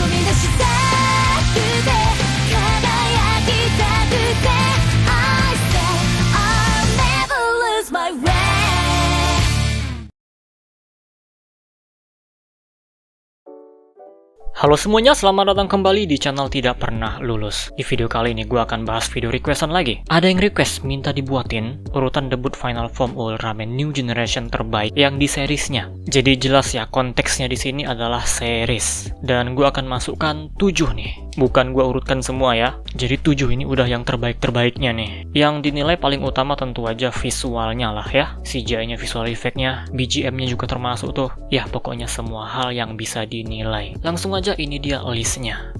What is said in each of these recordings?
み出したくて輝きたくて I say I'll never lose my way. Halo semuanya, selamat datang kembali di channel Tidak Pernah Lulus. Di video kali ini gue akan bahas video requestan lagi. Ada yang request minta dibuatin urutan debut Final Form Ultraman New Generation terbaik yang di seriesnya. Jadi jelas ya, konteksnya di sini adalah series. Dan gue akan masukkan 7 nih. Bukan gue urutkan semua ya. Jadi 7 ini udah yang terbaik-terbaiknya nih. Yang dinilai paling utama tentu aja visualnya lah ya. CGI-nya, visual effect-nya, BGM-nya juga termasuk tuh. Ya pokoknya semua hal yang bisa dinilai. Langsung aja, ini dia listnya.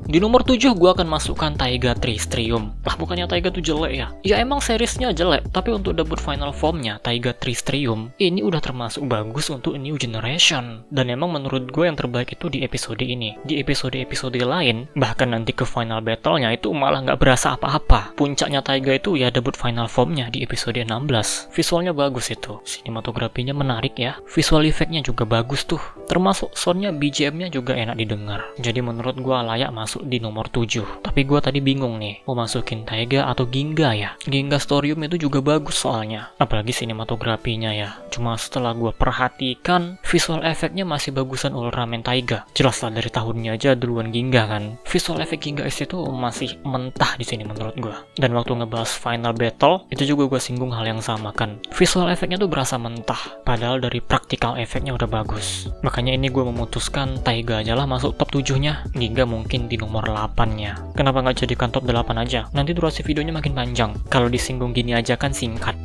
Di nomor 7 gue akan masukkan Taiga Tristrium. Lah bukannya Taiga tuh jelek ya? Ya emang seriesnya jelek, tapi untuk debut final formnya Taiga Tristrium ini udah termasuk bagus untuk New Generation. Dan emang menurut gue yang terbaik itu di episode ini. Di episode-episode lain, bahkan nanti ke final battle-nya itu malah nggak berasa apa-apa. Puncaknya Taiga itu ya debut final formnya di episode 16. Visualnya bagus itu, sinematografinya menarik ya. Visual effect-nya juga bagus tuh. Termasuk soundnya, BGM-nya juga enak didengar. Jadi menurut gue layak masuk di nomor 7. Tapi gue tadi bingung nih, mau masukin Taiga atau Ginga ya? Ginga Storium itu juga bagus soalnya, apalagi sinematografinya ya. Cuma setelah gue perhatikan, visual efeknya masih bagusan Ultraman Taiga. Jelas lah, dari tahunnya aja duluan Ginga kan. Visual efek Ginga S itu masih mentah di sini menurut gue. Dan waktu ngebahas final battle, itu juga gue singgung hal yang sama kan. Visual efeknya tuh berasa mentah, padahal dari practical efeknya udah bagus. Makanya ini gue memutuskan Taiga aja lah masuk top 7-nya. Ginga mungkin di nomor 8-nya. Kenapa nggak jadikan top 8 aja? Nanti durasi videonya makin panjang. Kalau disinggung gini aja kan singkat.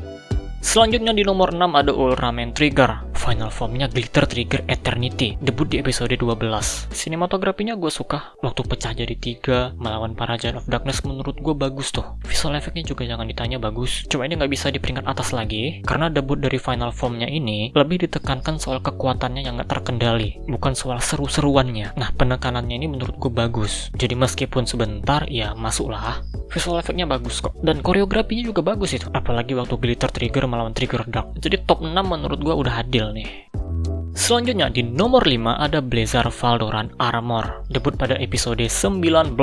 Selanjutnya di nomor 6 ada Ultraman Trigger. Final formnya Glitter Trigger Eternity. Debut di episode 12. Sinematografinya gue suka. Waktu pecah jadi 3 melawan para Giant of Darkness menurut gue bagus tuh. Visual efeknya juga jangan ditanya bagus. Cuma ini nggak bisa di peringkat atas lagi, karena debut dari final formnya ini lebih ditekankan soal kekuatannya yang nggak terkendali, bukan soal seru-seruannya. Nah penekanannya ini menurut gue bagus. Jadi meskipun sebentar ya masuklah. Visual efeknya bagus kok. Dan koreografinya juga bagus itu. Apalagi waktu Glitter Trigger melawan Trigger Dark. Jadi top 6 menurut gue udah adil nih. Selanjutnya di nomor 5 ada Blazer Valdoran Armor. Debut pada episode 19.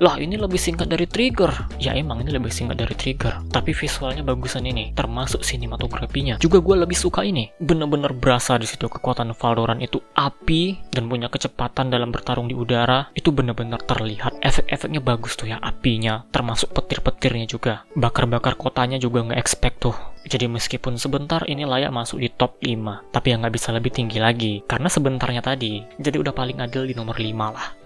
Lah ini lebih singkat dari Trigger. Ya emang ini lebih singkat dari Trigger, tapi visualnya bagusan ini. Termasuk sinematografinya juga gue lebih suka ini. Bener-bener berasa di situ kekuatan Valdoran itu api dan punya kecepatan dalam bertarung di udara. Itu bener-bener terlihat. Efek-efeknya bagus tuh ya, apinya. Termasuk petir-petirnya juga. Bakar-bakar kotanya juga nggak expect tuh. Jadi meskipun sebentar ini layak masuk di top 5. Tapi yang nggak bisa lebih tinggi lagi, karena sebentarnya tadi. Jadi udah paling adil di nomor 5 lah.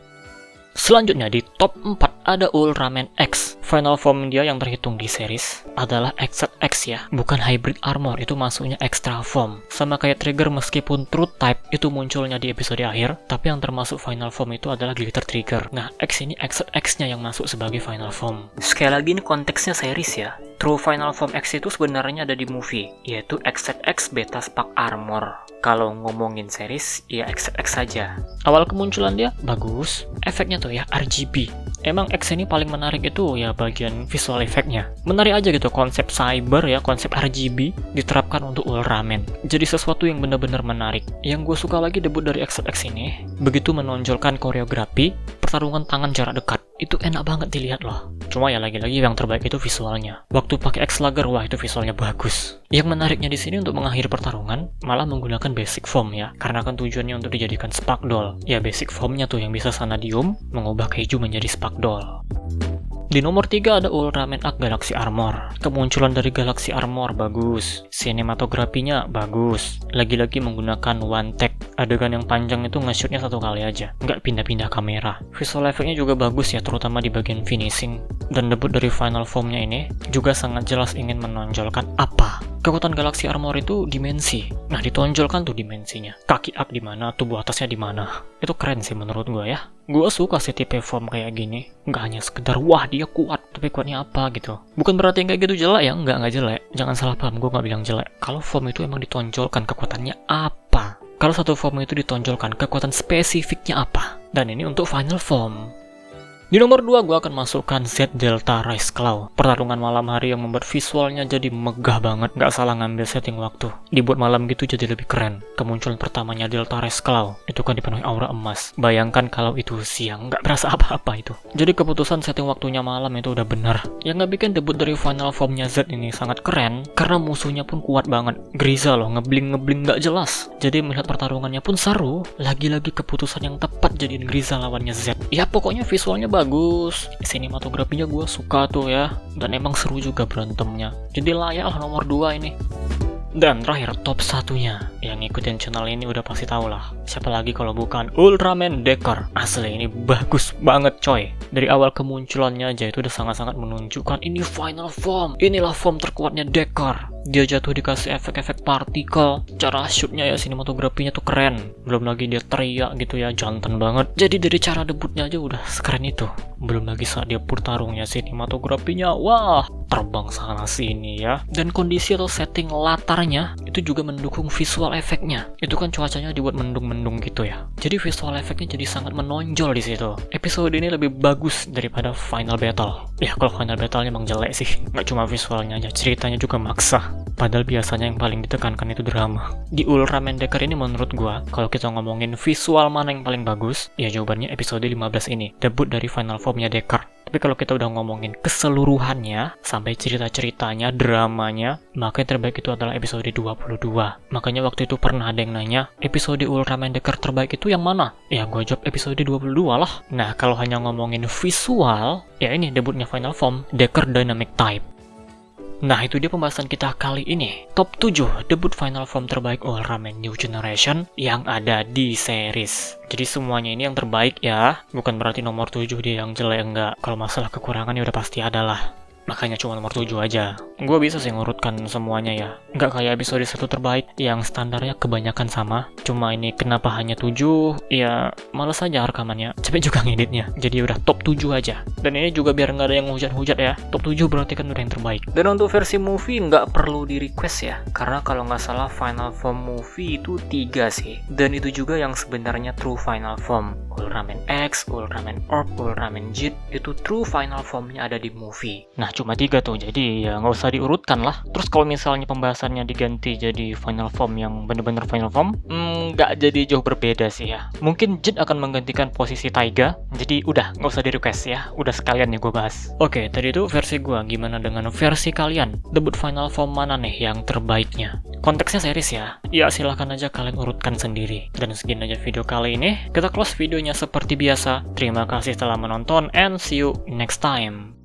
Selanjutnya di top 4 ada Ultraman X. Final form dia yang terhitung di series adalah XX ya, bukan hybrid armor, itu masuknya extra form. Sama kayak Trigger, meskipun Truth Type itu munculnya di episode akhir, tapi yang termasuk final form itu adalah Glitter Trigger. Nah, X ini XX-nya yang masuk sebagai final form. Sekali lagi ini konteksnya series ya. True Final Form X itu sebenarnya ada di movie, yaitu XX Beta Spark Armor. Kalau ngomongin series, ya XX saja. Awal kemunculan dia bagus, efeknya tuh ya RGB. Emang X ini paling menarik itu ya bagian visual effect-nya. Menarik aja gitu, konsep cyber ya, konsep RGB diterapkan untuk Ultraman. Jadi sesuatu yang benar-benar menarik. Yang gue suka lagi debut dari XX ini, begitu menonjolkan koreografi, pertarungan tangan jarak dekat. Itu enak banget dilihat loh. Cuma ya lagi-lagi yang terbaik itu visualnya. Waktu pakai X-Slugger, wah itu visualnya bagus. Yang menariknya di sini untuk mengakhiri pertarungan, malah menggunakan basic form ya. Karena kan tujuannya untuk dijadikan Spark Doll. Ya basic formnya tuh yang bisa Sanadium mengubah Kaiju menjadi Spark Doll. Di nomor 3 ada Ultraman Arc Galaxy Armor. Kemunculan dari Galaxy Armor bagus, sinematografinya bagus. Lagi-lagi menggunakan one take. Adegan yang panjang itu nge-shootnya satu kali aja, nggak pindah-pindah kamera. Visual effect-nya juga bagus ya, terutama di bagian finishing. Dan debut dari final form-nya ini juga sangat jelas ingin menonjolkan apa? Kekuatan Galaxy Armor itu dimensi. Nah, ditonjolkan tuh dimensinya. Kaki Arc di mana, tubuh atasnya di mana. Itu keren sih menurut gue ya. Gue suka sih tipe form kayak gini. Nggak hanya sekedar wah dia kuat, tapi kuatnya apa gitu. Bukan berarti yang kayak gitu jelek ya, nggak jelek. Jangan salah paham, gue nggak bilang jelek. Kalau form itu emang ditonjolkan kekuatannya apa. Kalau satu form itu ditonjolkan kekuatan spesifiknya apa. Dan ini untuk final form. Di nomor 2 gue akan masukkan Z Delta Rise Claw. Pertarungan malam hari yang membuat visualnya jadi megah banget. Gak salah ngambil setting waktu. Dibuat malam gitu jadi lebih keren. Kemunculan pertamanya Delta Rise Claw itu kan dipenuhi aura emas. Bayangkan kalau itu siang, gak berasa apa-apa itu. Jadi keputusan setting waktunya malam itu udah benar. Yang gak bikin debut dari final formnya Z ini sangat keren karena musuhnya pun kuat banget. Griza loh, ngebling gak jelas. Jadi melihat pertarungannya pun seru. Lagi-lagi keputusan yang tepat jadiin Griza lawannya Z. Ya pokoknya visualnya bagus, sinematografinya gue suka tuh ya, dan emang seru juga berantemnya. Jadi layak lah nomor 2 ini. Dan terakhir top satunya, yang ngikutin channel ini udah pasti tahu lah. Siapa lagi kalau bukan Ultraman Decker. Asli ini bagus banget coy. Dari awal kemunculannya aja itu udah sangat-sangat menunjukkan ini final form. Inilah form terkuatnya Decker. Dia jatuh dikasih efek-efek partikel. Cara shootnya ya, sinematografinya tuh keren. Belum lagi dia teriak gitu ya, jantan banget. Jadi dari cara debutnya aja udah sekeren itu. Belum lagi saat dia bertarungnya, sinematografinya wah, terbang sana sini ya. Dan kondisi atau setting latarnya itu juga mendukung visual efeknya. Itu kan cuacanya dibuat mendung-mendung gitu ya. Jadi visual efeknya jadi sangat menonjol di situ. Episode ini lebih bagus daripada final battle. Ya kalau final battle emang jelek sih. Nggak cuma visualnya aja, ceritanya juga maksa. Padahal biasanya yang paling ditekankan itu drama. Di Ultraman Decker ini menurut gua, kalau kita ngomongin visual mana yang paling bagus, ya jawabannya episode 15 ini, debut dari final formnya Decker. Tapi kalau kita udah ngomongin keseluruhannya, sampai cerita-ceritanya, dramanya, maka yang terbaik itu adalah episode 22. Makanya waktu itu pernah ada yang nanya, episode Ultraman Decker terbaik itu yang mana? Ya gua jawab episode 22 lah. Nah kalau hanya ngomongin visual, ya ini debutnya final form, Decker Dynamic Type. Nah itu dia pembahasan kita kali ini. Top 7 debut final form terbaik Ultraman New Generation yang ada di series. Jadi semuanya ini yang terbaik ya. Bukan berarti nomor 7 dia yang jelek, enggak. Kalau masalah kekurangan ya udah pasti ada lah. Makanya cuma nomor 7 aja. Gue bisa sih ngurutkan semuanya ya. Nggak kayak episode 1 terbaik yang standarnya kebanyakan sama. Cuma ini kenapa hanya 7? Ya males aja rekamannya. Capek juga ngeditnya. Jadi udah top 7 aja. Dan ini juga biar nggak ada yang hujat-hujat ya. Top 7 berarti kan udah yang terbaik. Dan untuk versi movie nggak perlu di request ya. Karena kalau nggak salah final form movie itu 3 sih. Dan itu juga yang sebenarnya true final form. Ultraman X, Ultraman Orb, Ultraman Jit itu true final formnya ada di movie. Nah cuma 3 tuh, jadi ya nggak usah diurutkan lah. Terus kalau misalnya pembahasannya diganti jadi final form yang bener-bener final form, nggak jadi jauh berbeda sih ya. Mungkin Jit akan menggantikan posisi Taiga, jadi udah nggak usah di request ya, udah sekalian nih gue bahas. Oke, tadi itu versi gue, gimana dengan versi kalian? Debut final form mana nih yang terbaiknya? Konteksnya series ya, ya silahkan aja kalian urutkan sendiri. Dan segini aja video kali ini, kita close videonya seperti biasa. Terima kasih telah menonton and see you next time.